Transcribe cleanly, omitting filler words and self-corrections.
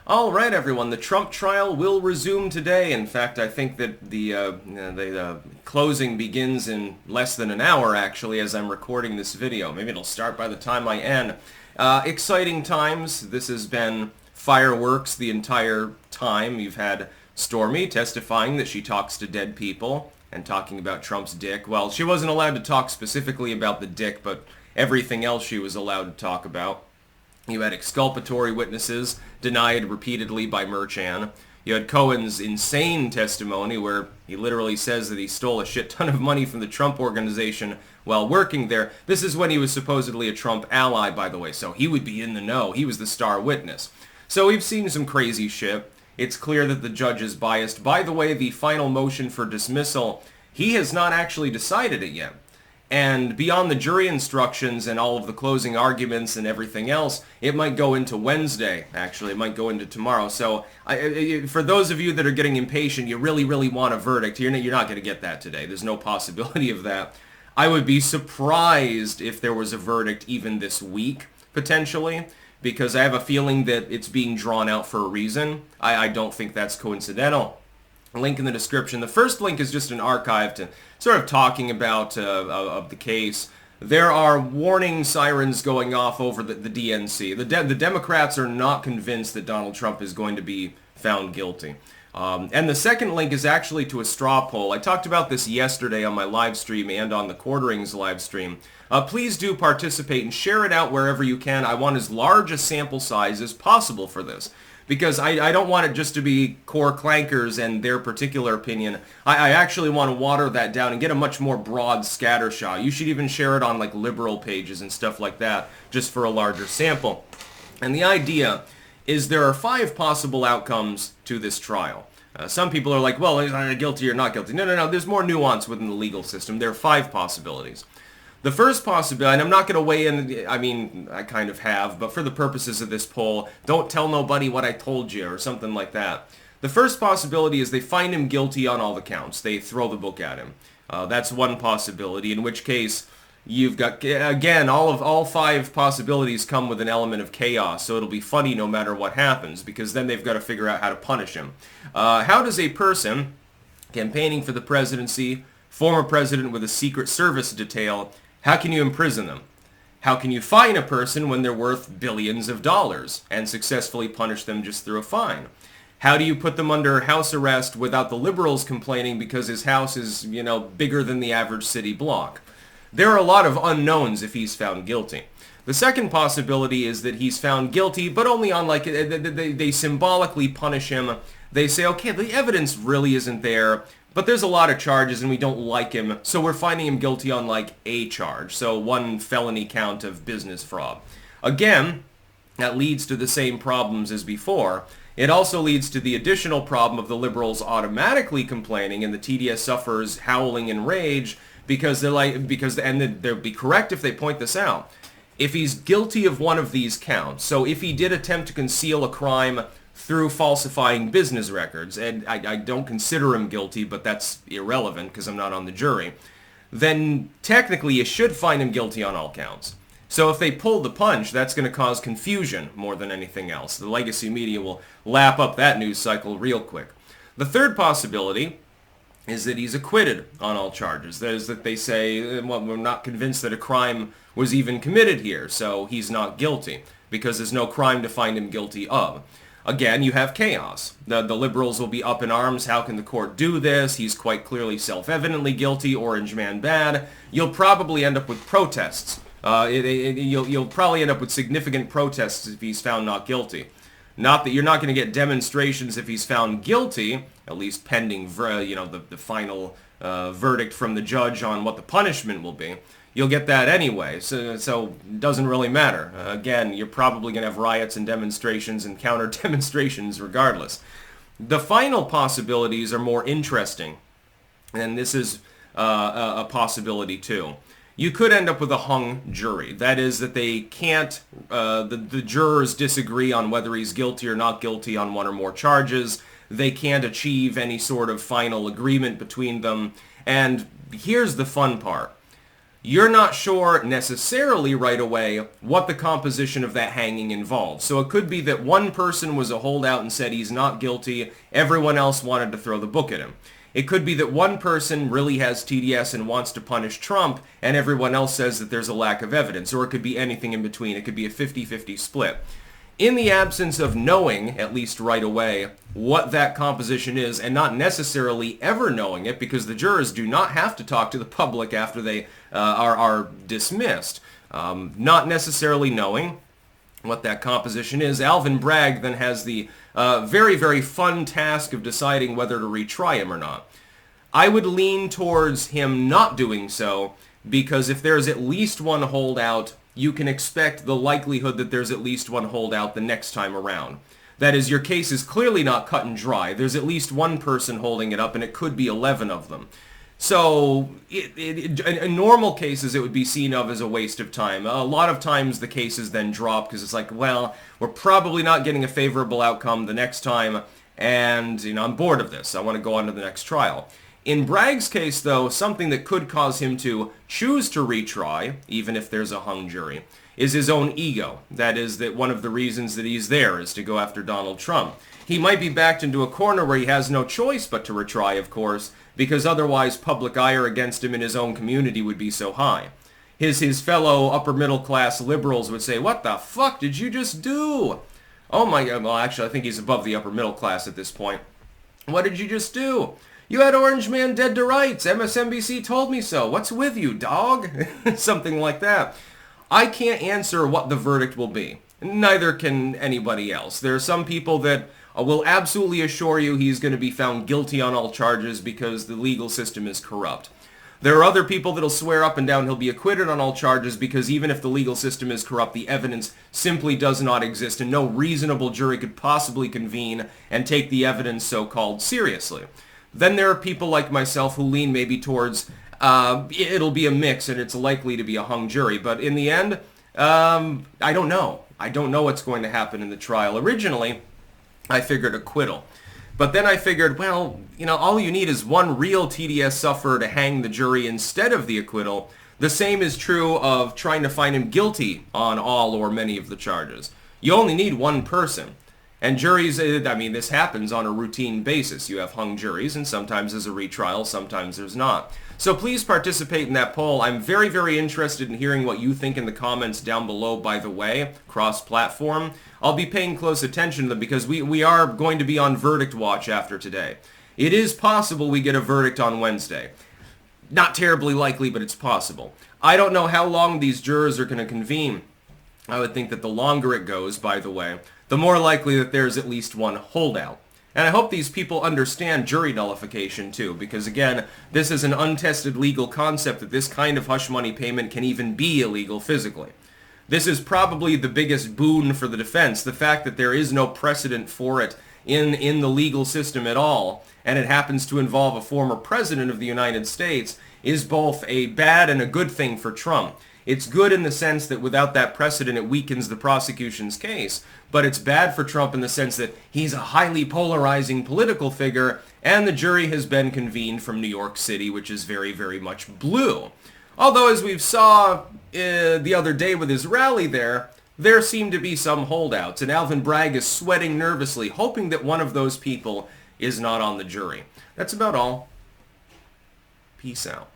All right, everyone. The Trump trial will resume today. In fact, I think that the closing begins in less than an hour, actually, as I'm recording this video. Maybe it'll start by the time I end. Exciting times. This has been fireworks the entire time. You've had Stormy testifying that she talks to dead people and talking about Trump's dick. Well, she wasn't allowed to talk specifically about the dick, but everything else she was allowed to talk about. You had exculpatory witnesses denied repeatedly by Merchan. You had Cohen's insane testimony where he literally says that he stole a shit ton of money from the Trump organization while working there. This is when he was supposedly a Trump ally, by the way, so he would be in the know. He was the star witness. So we've seen some crazy shit. It's clear that the judge is biased. By the way, the final motion for dismissal, he has not actually decided it yet. And beyond the jury instructions and all of the closing arguments and everything else, it might go into Wednesday, actually. It might go into tomorrow. So for those of you that are getting impatient, you really, really want a verdict. You're not going to get that today. There's no possibility of that. I would be surprised if there was a verdict even this week, potentially, because I have a feeling that it's being drawn out for a reason. I don't think that's coincidental. Link in the description. The first link is just an archive to sort of talking about of the case. There are warning sirens going off over the DNC. The Democrats are not convinced that Donald Trump is going to be found guilty. And the second link is actually to a straw poll. I talked about this yesterday on my live stream and on the Quarterings live stream. Please do participate and share it out wherever you can. I want as large a sample size as possible for this, because I don't want it just to be core clankers and their particular opinion. I actually want to water that down and get a much more broad scatter shot. You should even share it on like liberal pages and stuff like that, just for a larger sample. And the idea is there are 5 possible outcomes to this trial. Some people are like, well, is he guilty or not guilty? No. There's more nuance within the legal system. There are 5 possibilities. The first possibility, and I'm not going to weigh in, I mean, I kind of have, but for the purposes of this poll, don't tell nobody what I told you or something like that. The first possibility is they find him guilty on all the counts. They throw the book at him. That's one possibility, in which case you've got, again, all 5 possibilities come with an element of chaos, so it'll be funny no matter what happens, because then they've got to figure out how to punish him. How does a person campaigning for the presidency, former president with a Secret Service detail, how can you imprison them? How can you fine a person when they're worth billions of dollars and successfully punish them just through a fine? How do you put them under house arrest without the liberals complaining because his house is, bigger than the average city block? There are a lot of unknowns if he's found guilty. The second possibility is that he's found guilty, but only on they symbolically punish him. They say, okay, the evidence really isn't there, but there's a lot of charges and we don't like him, so we're finding him guilty on a charge. So 1 felony count of business fraud. Again, that leads to the same problems as before. It also leads to the additional problem of the liberals automatically complaining and the TDS sufferers howling in rage because they'll be correct if they point this out. If he's guilty of one of these counts, so if he did attempt to conceal a crime through falsifying business records, and I don't consider him guilty, but that's irrelevant because I'm not on the jury, then technically you should find him guilty on all counts. So if they pull the punch, that's going to cause confusion more than anything else. The legacy media will lap up that news cycle real quick. The third possibility is that he's acquitted on all charges. That is that they say, well, we're not convinced that a crime was even committed here, so he's not guilty, because there's no crime to find him guilty of. Again, you have chaos. The liberals will be up in arms. How can the court do this? He's quite clearly self-evidently guilty. Orange man bad. You'll probably end up with protests. You'll probably end up with significant protests if he's found not guilty. Not that you're not going to get demonstrations if he's found guilty, at least pending the final verdict from the judge on what the punishment will be. You'll get that anyway, so it doesn't really matter. Again, you're probably going to have riots and demonstrations and counter-demonstrations regardless. The final possibilities are more interesting, and this is a possibility too. You could end up with a hung jury. That is that they can't, the jurors disagree on whether he's guilty or not guilty on 1 or more charges. They can't achieve any sort of final agreement between them. And here's the fun part. you're not sure necessarily right away what the composition of that hanging involves. So it could be that one person was a holdout and said he's not guilty, everyone else wanted to throw the book at him. It could be that one person really has TDS and wants to punish Trump, and everyone else says that there's a lack of evidence. Or it could be anything in between. It could be a 50-50 split. In the absence of knowing, at least right away, what that composition is, and not necessarily ever knowing it, because the jurors do not have to talk to the public after they are dismissed, not necessarily knowing what that composition is, Alvin Bragg then has the very, very fun task of deciding whether to retry him or not. I would lean towards him not doing so, because if there's at least one holdout, you can expect the likelihood that there's at least one holdout the next time around. That is, your case is clearly not cut and dry. There's at least one person holding it up, and it could be 11 of them. So, in normal cases, it would be seen of as a waste of time. A lot of times, the cases then drop because it's like, well, we're probably not getting a favorable outcome the next time, and, I'm bored of this. I want to go on to the next trial. In Bragg's case, though, something that could cause him to choose to retry, even if there's a hung jury, is his own ego. That is, that one of the reasons that he's there is to go after Donald Trump. He might be backed into a corner where he has no choice but to retry, of course, because otherwise public ire against him in his own community would be so high. His fellow upper-middle-class liberals would say, "What the fuck did you just do?" Oh my God, well, actually, I think he's above the upper-middle class at this point. "What did you just do? You had Orange Man dead to rights. MSNBC told me so. What's with you, dog?" Something like that. I can't answer what the verdict will be. Neither can anybody else. There are some people that will absolutely assure you he's going to be found guilty on all charges because the legal system is corrupt. There are other people that'll swear up and down he'll be acquitted on all charges because even if the legal system is corrupt, the evidence simply does not exist and no reasonable jury could possibly convene and take the evidence so-called seriously. Then there are people like myself who lean maybe towards it'll be a mix and it's likely to be a hung jury. But in the end, I don't know. I don't know what's going to happen in the trial. Originally, I figured acquittal. But then I figured, well, all you need is one real TDS sufferer to hang the jury instead of the acquittal. The same is true of trying to find him guilty on all or many of the charges. You only need one person. And juries, this happens on a routine basis. You have hung juries, and sometimes there's a retrial, sometimes there's not. So please participate in that poll. I'm very, very interested in hearing what you think in the comments down below, by the way, cross-platform. I'll be paying close attention to them because we are going to be on verdict watch after today. It is possible we get a verdict on Wednesday. Not terribly likely, but it's possible. I don't know how long these jurors are going to convene. I would think that the longer it goes, by the way, the more likely that there's at least one holdout. And I hope these people understand jury nullification too, because again, this is an untested legal concept that this kind of hush money payment can even be illegal physically. This is probably the biggest boon for the defense, the fact that there is no precedent for it in the legal system at all, and it happens to involve a former president of the United States, is both a bad and a good thing for Trump. It's good in the sense that without that precedent, it weakens the prosecution's case. But it's bad for Trump in the sense that he's a highly polarizing political figure, and the jury has been convened from New York City, which is very, very much blue. Although, as we saw the other day with his rally there seem to be some holdouts, and Alvin Bragg is sweating nervously, hoping that one of those people is not on the jury. That's about all. Peace out.